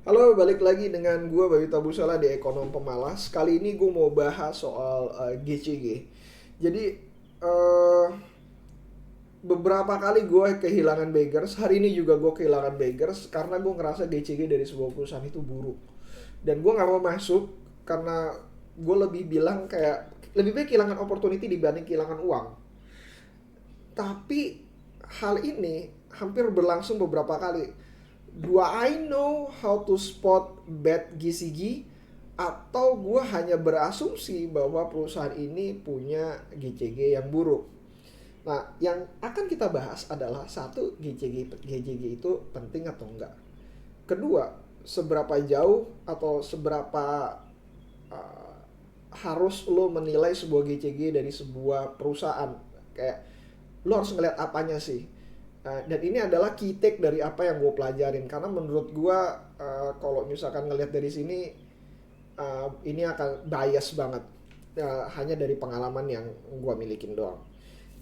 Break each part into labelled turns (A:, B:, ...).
A: Halo, balik lagi dengan gue Bayu Tabusala di Ekonom Pemalas. Kali ini gue mau bahas soal GCG. Jadi eh, beberapa kali gue kehilangan Beggars. Hari ini juga gue kehilangan Beggars karena gue ngerasa GCG dari sebuah perusahaan itu buruk. Dan gue nggak mau masuk karena gue lebih bilang kayak lebih baik kehilangan opportunity dibanding kehilangan uang. Tapi hal ini hampir berlangsung beberapa kali. Do I know how to spot bad GCG? Atau gue hanya berasumsi bahwa perusahaan ini punya GCG yang buruk. Nah, yang akan kita bahas adalah satu, GCG itu penting atau enggak. Kedua, seberapa jauh atau seberapa uh, harus lo menilai sebuah GCG dari sebuah perusahaan. Kayak lo harus ngeliat apanya sih. Dan ini adalah key take dari apa yang gue pelajarin, karena menurut gue kalau misalkan ngelihat dari sini ini akan bias banget. Hanya dari pengalaman yang gue milikin doang.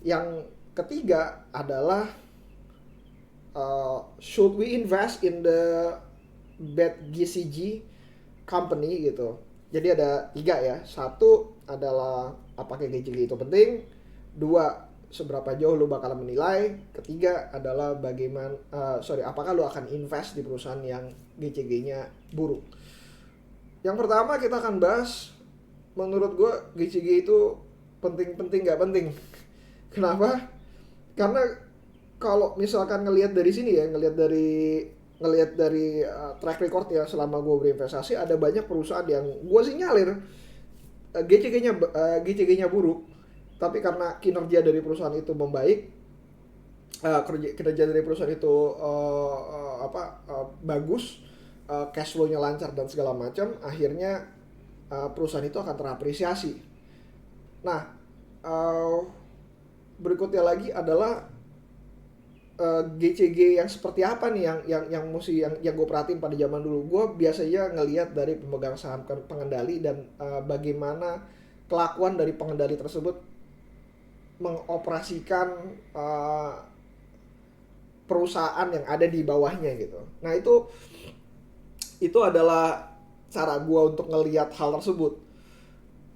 A: Yang ketiga adalah should we invest in the bad GCG company gitu. Jadi ada tiga ya. Satu adalah apakah GCG itu penting. Dua, seberapa jauh lu bakal menilai. Ketiga adalah apakah lu akan invest di perusahaan yang GCG-nya buruk. Yang pertama kita akan bahas, menurut gue GCG itu penting-penting nggak penting. Kenapa? Karena kalau misalkan ngelihat dari sini ya, ngelihat dari track record ya selama gue berinvestasi, ada banyak perusahaan yang gue sinyalir GCG-nya buruk, tapi karena kinerja dari perusahaan itu membaik, kinerja dari perusahaan itu bagus, cash flow-nya lancar dan segala macam, akhirnya perusahaan itu akan terapresiasi. Nah, uh, berikutnya lagi adalah GCG yang seperti apa nih yang mesti yang gue perhatiin pada zaman dulu. Gue biasanya ngelihat dari pemegang saham pengendali dan bagaimana kelakuan dari pengendali tersebut mengoperasikan uh, perusahaan yang ada di bawahnya gitu. Nah, itu adalah cara gue untuk ngelihat hal tersebut.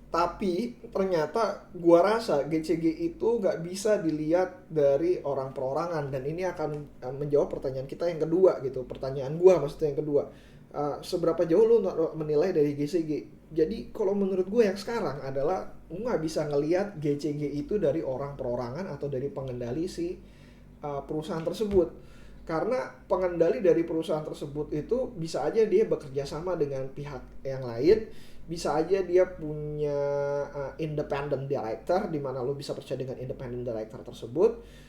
A: Tapi ternyata gua rasa GCG itu nggak bisa dilihat dari orang perorangan, dan ini akan menjawab pertanyaan kita yang kedua gitu. Pertanyaan gua maksudnya yang kedua. Seberapa jauh lu menilai dari GCG? Jadi kalau menurut gue yang sekarang adalah lu nggak bisa ngelihat GCG itu dari orang perorangan atau dari pengendali si perusahaan tersebut, karena pengendali dari perusahaan tersebut itu bisa aja dia bekerja sama dengan pihak yang lain, bisa aja dia punya independent director di mana lo bisa percaya dengan independent director tersebut.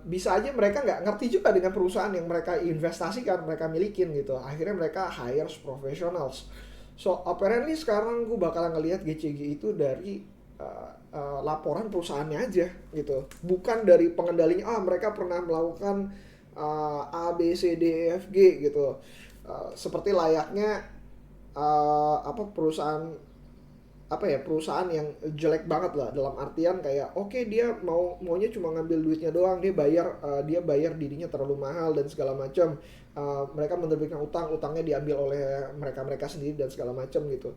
A: Bisa aja mereka nggak ngerti juga dengan perusahaan yang mereka investasikan, mereka milikin gitu, akhirnya mereka hires professionals. So apparently sekarang gue bakalan ngelihat GCG itu dari laporan perusahaannya aja gitu, bukan dari pengendalinya. Mereka pernah melakukan A B C D E F G gitu. Seperti layaknya perusahaan, perusahaan yang jelek banget lah, dalam artian kayak oke, dia maunya cuma ngambil duitnya doang, dia bayar dirinya terlalu mahal dan segala macam. Mereka menerbitkan utangnya diambil oleh mereka sendiri dan segala macam gitu.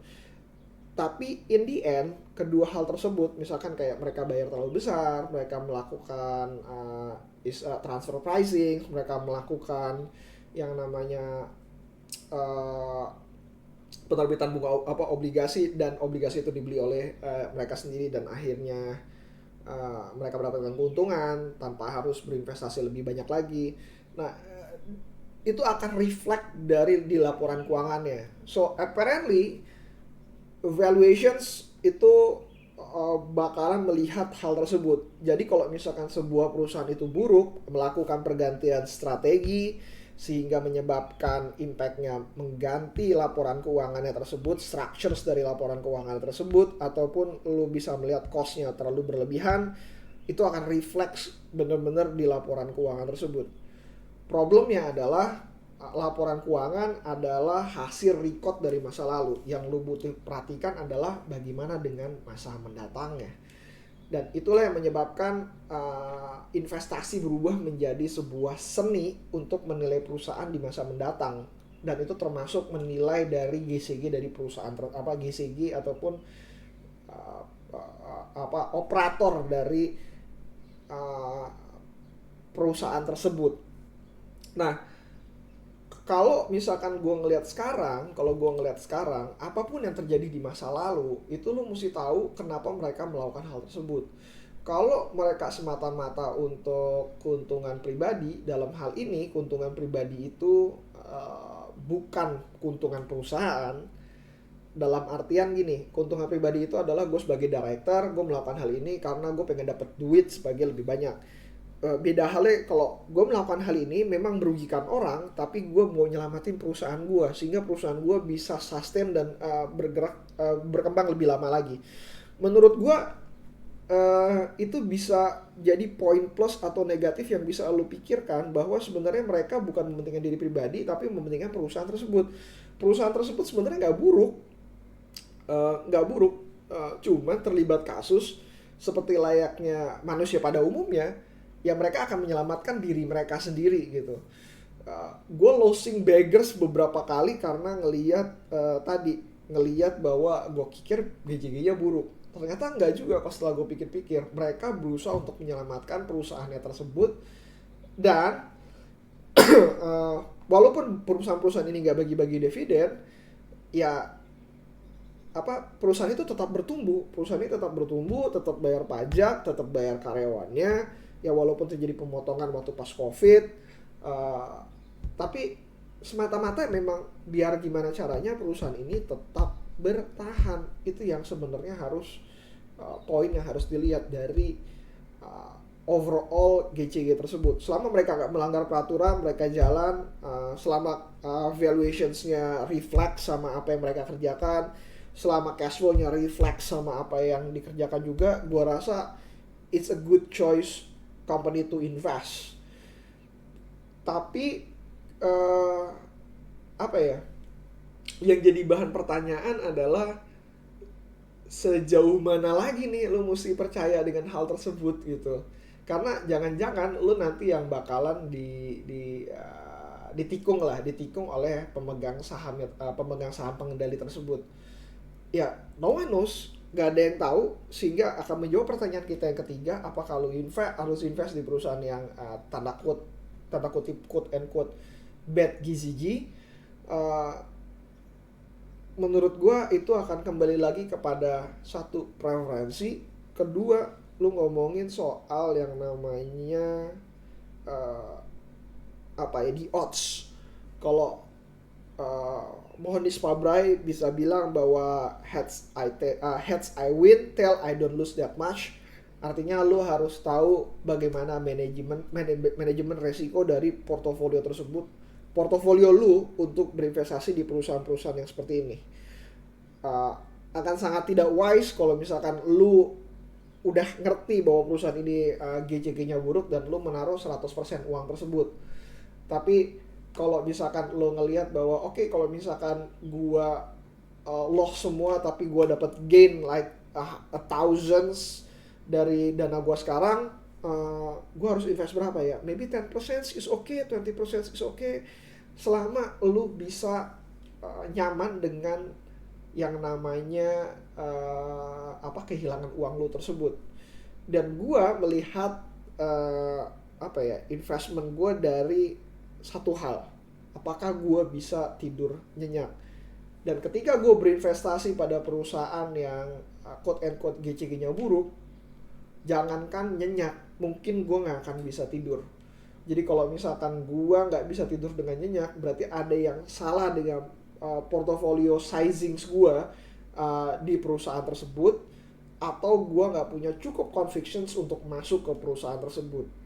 A: Tapi in the end, kedua hal tersebut, misalkan kayak mereka bayar terlalu besar, mereka melakukan transfer pricing, mereka melakukan yang namanya uh, penerbitan bunga obligasi, dan obligasi itu dibeli oleh mereka sendiri, dan akhirnya mereka mendapatkan keuntungan tanpa harus berinvestasi lebih banyak lagi. Nah, itu akan reflect dari di laporan keuangannya. So apparently valuations itu bakalan melihat hal tersebut. Jadi kalau misalkan sebuah perusahaan itu buruk, melakukan pergantian strategi sehingga menyebabkan impactnya mengganti laporan keuangannya tersebut, structures dari laporan keuangan tersebut, ataupun lu bisa melihat costnya terlalu berlebihan, itu akan refleks benar-benar di laporan keuangan tersebut. Problemnya adalah laporan keuangan adalah hasil record dari masa lalu. Yang lu butuh perhatikan adalah bagaimana dengan masa mendatangnya. Dan itulah yang menyebabkan investasi berubah menjadi sebuah seni untuk menilai perusahaan di masa mendatang. dan itu termasuk menilai dari GCG dari perusahaan GCG ataupun uh, operator dari uh, perusahaan tersebut. Nah, kalau misalkan kalau gue ngelihat sekarang, apapun yang terjadi di masa lalu, itu lo mesti tahu kenapa mereka melakukan hal tersebut. Kalau mereka semata-mata untuk keuntungan pribadi, dalam hal ini keuntungan pribadi itu bukan keuntungan perusahaan. Dalam artian gini, keuntungan pribadi itu adalah gue sebagai director, gue melakukan hal ini karena gue pengen dapat duit sebagai lebih banyak. Beda halnya kalau gue melakukan hal ini memang merugikan orang, tapi gue mau nyelamatin perusahaan gue sehingga perusahaan gue bisa sustain dan berkembang lebih lama lagi. Menurut gue itu bisa jadi poin plus atau negatif yang bisa lo pikirkan, bahwa sebenarnya mereka bukan mementingkan diri pribadi tapi mementingkan perusahaan tersebut. Perusahaan tersebut sebenarnya nggak buruk, cuman terlibat kasus seperti layaknya manusia pada umumnya, ya mereka akan menyelamatkan diri mereka sendiri gitu. Gue losing beggars beberapa kali karena ngeliat bahwa gue pikir GJG-nya buruk. Ternyata enggak juga. Pas setelah gue pikir-pikir, mereka berusaha untuk menyelamatkan perusahaannya tersebut. Dan walaupun perusahaan-perusahaan ini nggak bagi-bagi dividen, ya perusahaan itu tetap bertumbuh, tetap bayar pajak, tetap bayar karyawannya, ya walaupun terjadi pemotongan waktu pas COVID, tapi semata-mata memang biar gimana caranya perusahaan ini tetap bertahan. Itu yang sebenarnya harus poin yang harus dilihat dari overall GCG tersebut. Selama mereka nggak melanggar peraturan, mereka jalan, selama valuationsnya reflect sama apa yang mereka kerjakan, selama cash flow-nya reflect sama apa yang dikerjakan juga, gua rasa it's a good choice company to invest. Tapi yang jadi bahan pertanyaan adalah sejauh mana lagi nih lo mesti percaya dengan hal tersebut gitu. Karena jangan-jangan lo nanti yang bakalan ditikung oleh pemegang saham pengendali tersebut. Ya, no one knows, gak ada yang tahu, sehingga akan menjawab pertanyaan kita yang ketiga, apakah lo harus invest di perusahaan yang tanda kutip quote and quote bad GCG. Menurut gue itu akan kembali lagi kepada satu, preferensi, kedua lu ngomongin soal yang namanya di odds. Kalau Mohonis Pabrai bisa bilang bahwa heads I win, tail I don't lose that much. Artinya lu harus tahu bagaimana manajemen resiko dari portofolio tersebut, portofolio lu untuk berinvestasi di perusahaan-perusahaan yang seperti ini. Akan sangat tidak wise kalau misalkan lu udah ngerti bahwa perusahaan ini GCG-nya buruk dan lu menaruh 100% uang tersebut. Tapi kalau misalkan lu ngelihat bahwa oke, kalau misalkan gua loss semua tapi gua dapat gain like thousands dari dana gua sekarang, gua harus invest berapa ya? Maybe 10% is okay, 20% is okay, selama lu bisa nyaman dengan yang namanya kehilangan uang lu tersebut. Dan gua melihat investment gua dari satu hal, apakah gua bisa tidur nyenyak. Dan ketika gua berinvestasi pada perusahaan yang quote and quote GCG-nya buruk, jangankan nyenyak, mungkin gua nggak akan bisa tidur. Jadi kalau misalkan gua nggak bisa tidur dengan nyenyak, berarti ada yang salah dengan portofolio sizings gua di perusahaan tersebut, atau gua nggak punya cukup convictions untuk masuk ke perusahaan tersebut.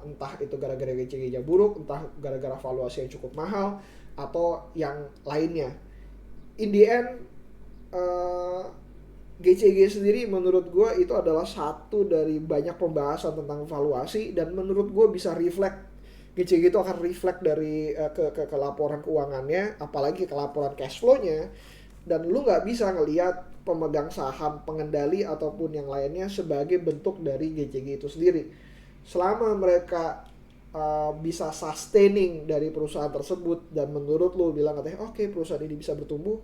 A: Entah itu gara-gara GCG-nya buruk, entah gara-gara valuasi yang cukup mahal, atau yang lainnya. In the end, GCG sendiri menurut gue itu adalah satu dari banyak pembahasan tentang valuasi, dan menurut gue bisa reflect, GCG itu akan reflect dari ke laporan keuangannya, apalagi ke laporan cash flow-nya. Dan lu nggak bisa ngelihat pemegang saham, pengendali ataupun yang lainnya sebagai bentuk dari GCG itu sendiri. Selama mereka bisa sustaining dari perusahaan tersebut, dan menurut lo bilang katanya oke, perusahaan ini bisa bertumbuh,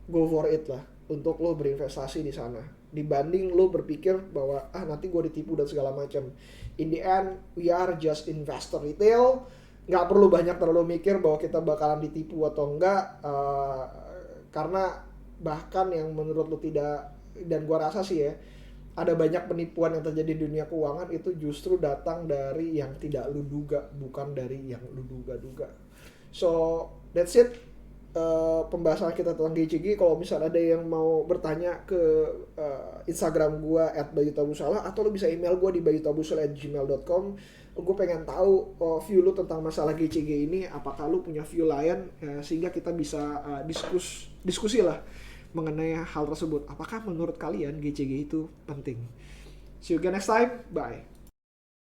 A: go for it lah untuk lo berinvestasi di sana, dibanding lo berpikir bahwa nanti gue ditipu dan segala macam. In the end we are just investor retail, nggak perlu banyak terlalu mikir bahwa kita bakalan ditipu atau enggak, karena bahkan yang menurut lo tidak, dan gue rasa sih ya, ada banyak penipuan yang terjadi di dunia keuangan itu justru datang dari yang tidak lu duga, bukan dari yang lu duga-duga. So that's it, pembahasan kita tentang GCG. Kalau misalnya ada yang mau bertanya ke Instagram gue @bayutabusala, atau lu bisa email gue di bayutabusala@gmail.com. Gue pengen tahu view lu tentang masalah GCG ini, apakah lu punya view lain, sehingga kita bisa diskusi lah mengenai hal tersebut. Apakah menurut kalian GCG itu penting? See you again next time. Bye.